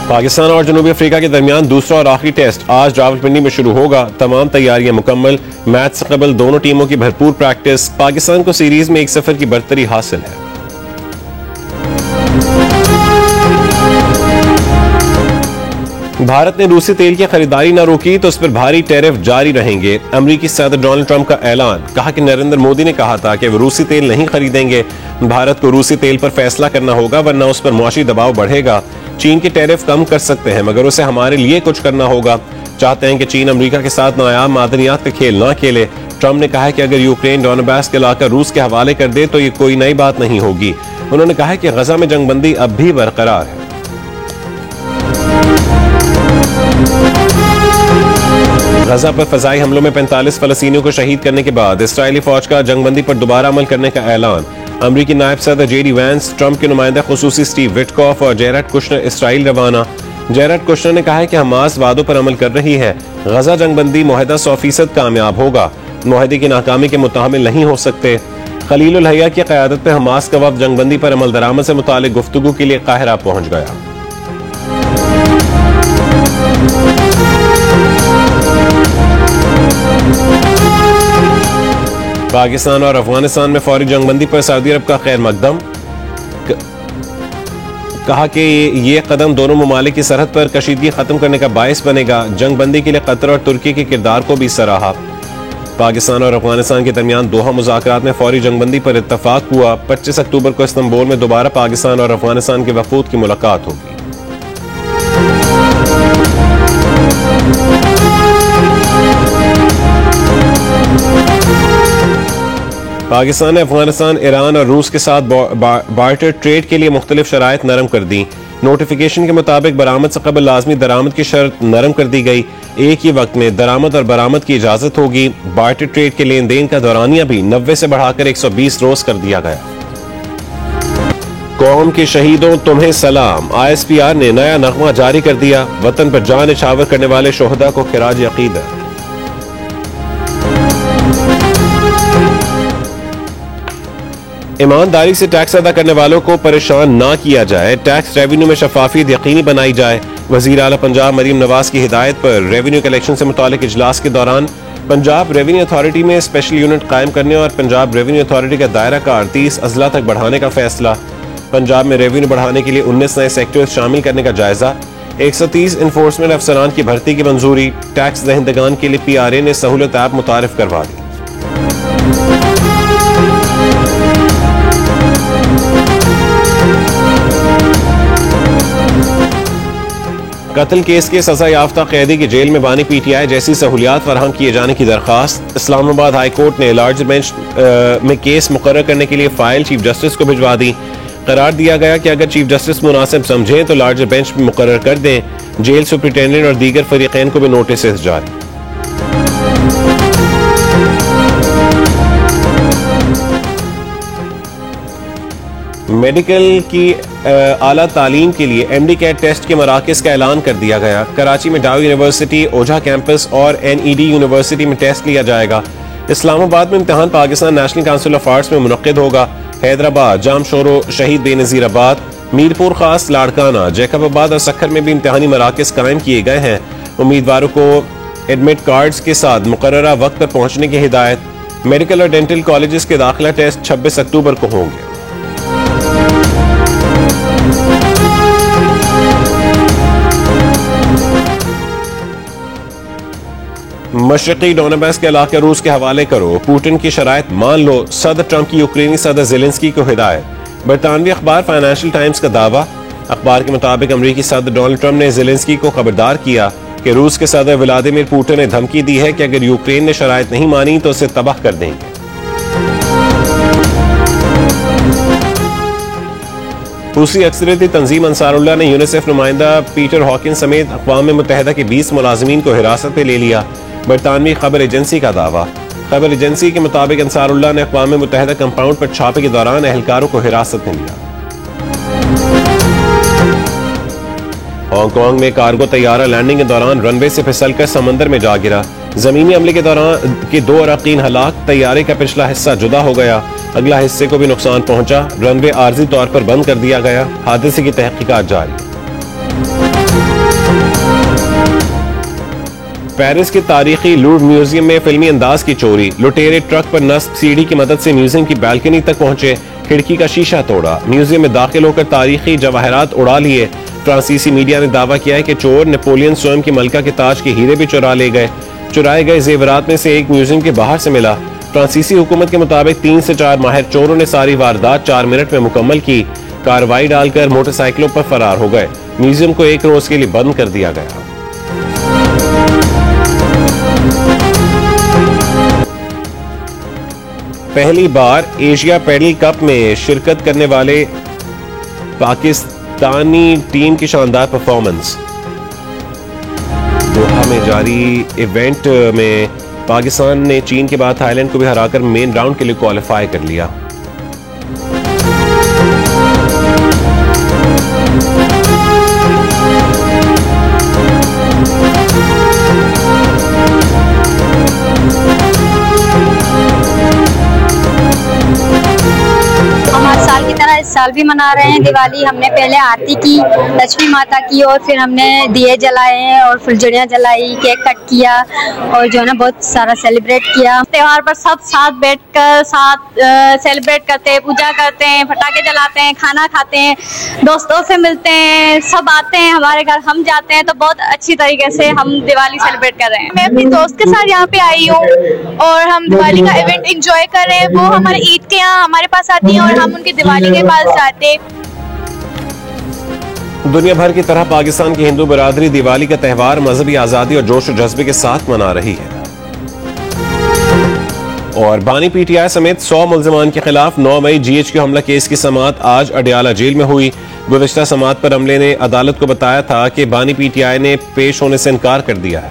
पाकिस्तान और जनूबी अफ्रीका के दरमियान दूसरा और आखिरी टेस्ट आज रावलपिंडी में शुरू होगा। तमाम तैयारियां मुकम्मल। मैच से कबल दोनों टीमों की भरपूर प्रैक्टिस। पाकिस्तान को सीरीज में 1 सफर की बरतरी हासिल है। भारत ने रूसी तेल की खरीदारी न रोकी तो उस पर भारी टैरिफ जारी रहेंगे। अमेरिकी सदर डोनाल्ड ट्रंप का ऐलान। कहा कि नरेंद्र मोदी ने कहा था कि वो रूसी तेल नहीं खरीदेंगे। भारत को रूसी तेल पर फैसला करना होगा वरना उस पर मुआशी दबाव बढ़ेगा। चीन के टैरिफ कम कर सकते हैं मगर उसे हमारे लिए कुछ करना होगा। चाहते हैं कि चीन अमेरिका के साथ नायाब मादनियात का खेल ना खेले। ट्रंप ने कहा है कि अगर यूक्रेन डोनबास के इलाका रूस के हवाले कर दे तो ये कोई नई बात नहीं होगी। उन्होंने कहा कि गजा में जंगबंदी अब भी बरकरार है। गजा पर फजाई हमलों में 45 फलस्तीनियों को शहीद करने के बाद इस्राएली फौज का जंगबंदी पर दोबारा अमल करने का ऐलान। अमरीकी नायब सदर जेडी वैंस, ट्रंप के नुमाइंदा खुसूसी स्टीव विटकॉफ और जेरेड कुशनर इसराइल रवाना। जेरेड कुशनर ने कहा है कि हमास वादों पर अमल कर रही है। गजा जंगबंदी मुआहदा 100% कामयाब होगा। मुआहदे की नाकामी के मुतामिल नहीं हो सकते। खलील उल हया की क़यादत में हमास का वफ़द जंगबंदी पर अमल दरामद से मुतालिक गुफ्तगू के लिए काहिरा पहुंच गया। पाकिस्तान और अफगानिस्तान में फौरी जंगबंदी पर सऊदी अरब का खैर मकदम। कहा कि ये कदम दोनों ममालिक की सरहद पर कशीदगी खत्म करने का बायस बनेगा। जंगबंदी के लिए कतर और तुर्की के किरदार को भी सराहा। पाकिस्तान और अफगानिस्तान के दरमियान दोहा मुज़ाकरात में फौरी जंगबंदी पर इत्तफाक हुआ। 25 अक्टूबर को इस्तांबुल में दोबारा पाकिस्तान और अफगानिस्तान के वफूद की मुलाकात होगी। पाकिस्तान ने अफगानिस्तान, ईरान और रूस के साथ बार्टर ट्रेड के लिए मुख्तलिफ शराइत नरम कर दी। नोटिफिकेशन के मुताबिक बरामद से कबल लाजमी दरामद की शर्त नरम कर दी गई। एक ही वक्त में दरामद और बरामद की इजाजत होगी। बार्टर ट्रेड के लेन देन का दौरानिया भी 90 से बढ़ाकर 120 रोज कर दिया गया। कौम के शहीदों तुम्हें सलाम। ISPR ने नया नगमा जारी कर दिया। वतन पर जान निछावर करने वाले शोहदा को खिराज अकीदत। ईमानदारी से टैक्स अदा करने वालों को परेशान ना किया जाए। टैक्स रेवेन्यू में शफाफियत यकीनी बनाई जाए। वजीर आला पंजाब मरीम नवाज की हिदायत पर रेवेन्यू कलेक्शन से मुतालिक इजलास के दौरान पंजाब रेवेन्यू अथॉरिटी में स्पेशल यूनिट कायम करने और पंजाब रेवेन्यू अथॉरिटी का दायरा कार 30 अजला तक बढ़ाने का फैसला। पंजाब में रेवेन्यू बढ़ाने के लिए 19 नए सेक्टर्स शामिल करने का जायजा। 130 इन्फोर्समेंट अफसरान की भर्ती की मंजूरी। टैक्स दहिंदगान के लिए PRA ने सहूलत ऐप मुतारिफ करवा दी। कत्ल केस के सजा याफ्ता कैदी की जेल में बानी PTI जैसी सहूलियात फराहम किए जाने की दरखास्त। इस्लामाबाद हाई कोर्ट ने लार्जर बेंच में केस मुकर्रर करने के लिए फाइल चीफ जस्टिस को भिजवा दी। करार दिया गया कि अगर चीफ जस्टिस मुनासिब समझें तो लार्जर बेंच में मुकर्रर कर दें। जेल सुपरिटेंडेंट और दीगर फरीकैन को भी नोटिस जारी। मेडिकल की आला तालीम के लिए MD कैट टेस्ट के मराकज़ का ऐलान कर दिया गया। कराची में डाउ यूनिवर्सिटी, ओझा कैंपस और NED यूनिवर्सिटी में टेस्ट लिया जाएगा। इस्लामाबाद में इम्तिहान Pakistan national council of arts में मुनक्किद होगा। हैदराबाद, जामशोरो, शहीद बेनज़ीराबाद, मीरपुर खास, लाड़काना, जैकबाबाद और सखर में भी इम्तिहानी मराकज़ कायम किए गए हैं। उम्मीदवारों को एडमिट कार्ड्स के साथ मुकर्ररा वक्त पर पहुंचने की हिदायत। मेडिकल और डेंटल कॉलेजेस के दाखिला टेस्ट 26 अक्टूबर को होंगे। मशरकी डोनबास के इलाके रूस के हवाले करो। पुतिन की शराइत मान लो। सदर ट्रंप की यूक्रेनी सदर ज़ेलेंस्की को हिदायत। बरतानवी अखबार फाइनेंशियल टाइम्स का दावा। अखबार के मुताबिक अमरीकी सदर डोनाल्ड ट्रंप ने ज़ेलेंस्की को खबरदार किया कि रूस के सदर व्लादिमीर पुतिन ने धमकी दी है कि अगर यूक्रेन ने शराइत नहीं मानी तो उसे तबाह कर देंगे। रूसी अक्सरियती तंजीम अंसारुल्लाह ने यूनिसेफ नुमाइंदा पीटर हॉकिंस समेत अक़वाम मुत्तहिदा के 20 मुलाजिमीन को हिरासत में ले लिया। बरतानवी खबर एजेंसी का दावा। खबर एजेंसी के मुताबिक अंसारुल्लाह ने अक़वाम मुत्तहिदा कंपाउंड पर छापे के दौरान एहलकारों को हिरासत में लिया। हांगकांग में कार्गो तैयारा लैंडिंग के दौरान रनवे से फिसलकर समंदर में जा गिरा। जमीनी हमले के दौरान के 2 अरकान हलाक। तैयारे का पिछला हिस्सा जुदा हो गया। अगला हिस्से को भी नुकसान पहुंचा। रनवे आर्जी तौर पर बंद कर दिया गया। हादसे की तहकीकात जारी। पेरिस के तारीखी लूव्र म्यूजियम में फिल्मी अंदाज की चोरी। लुटेरे ट्रक पर नस्ब सीढ़ी की मदद से म्यूजियम की बालकनी तक पहुंचे, खिड़की का शीशा तोड़ा, म्यूजियम में दाखिल होकर तारीखी जवाहरात उड़ा लिए। फ्रांसीसी मीडिया ने दावा किया है कि चोर नेपोलियन स्वयं की मलका के ताज के हीरे भी चुरा ले गए। चुराए गए जेवरात में से एक म्यूजियम के बाहर से मिला। फ्रांसीसी हुकूमत के मुताबिक 3 से 4 माहिर चोरों ने सारी वारदात 4 मिनट में मुकम्मल की। कार्रवाई डालकर मोटरसाइकिलों पर फरार हो गए। म्यूजियम को 1 रोज के लिए बंद कर दिया गया। पहली बार एशिया पैडल कप में शिरकत करने वाले पाकिस्तानी टीम की शानदार परफॉर्मेंस। दोहा में जारी इवेंट में पाकिस्तान ने चीन के बाद थाईलैंड को भी हराकर मेन राउंड के लिए क्वालिफाई कर लिया। साल की तरह इस साल भी मना रहे हैं दिवाली। हमने पहले आरती की लक्ष्मी माता की और फिर हमने दिए जलाए हैं और फुलझड़ियाँ जलाई, केक कट किया और जो है ना बहुत सारा सेलिब्रेट किया। त्योहार पर सब साथ बैठकर सेलिब्रेट करते हैं, पूजा करते हैं, पटाखे जलाते हैं, खाना खाते हैं, दोस्तों से मिलते हैं, सब आते हैं हमारे घर, हम जाते हैं, तो बहुत अच्छी तरीके से हम दिवाली सेलिब्रेट कर रहे हैं। मैं अपनी दोस्त के साथ यहाँ पे आई हूँ और हम दिवाली का इवेंट एंजॉय कर रहे हैं। वो हमारे ईद के यहाँ हमारे पास आती हैं और हम उनकी दिवाली के पास जाते हैं। दुनिया भर की तरह पाकिस्तान की हिंदू बरादरी दिवाली का त्यौहार मजहबी आजादी और जोश और जज्बे के साथ मना रही है। और बानी पीटीआई समेत 100 मुल्जिमान के खिलाफ 9 मई GHQ हमला केस की समाअत आज अडियाला जेल में हुई। गुज़िश्ता समाअत पर अमले ने अदालत को बताया था कि बानी पीटीआई ने पेश होने से इनकार कर दिया है।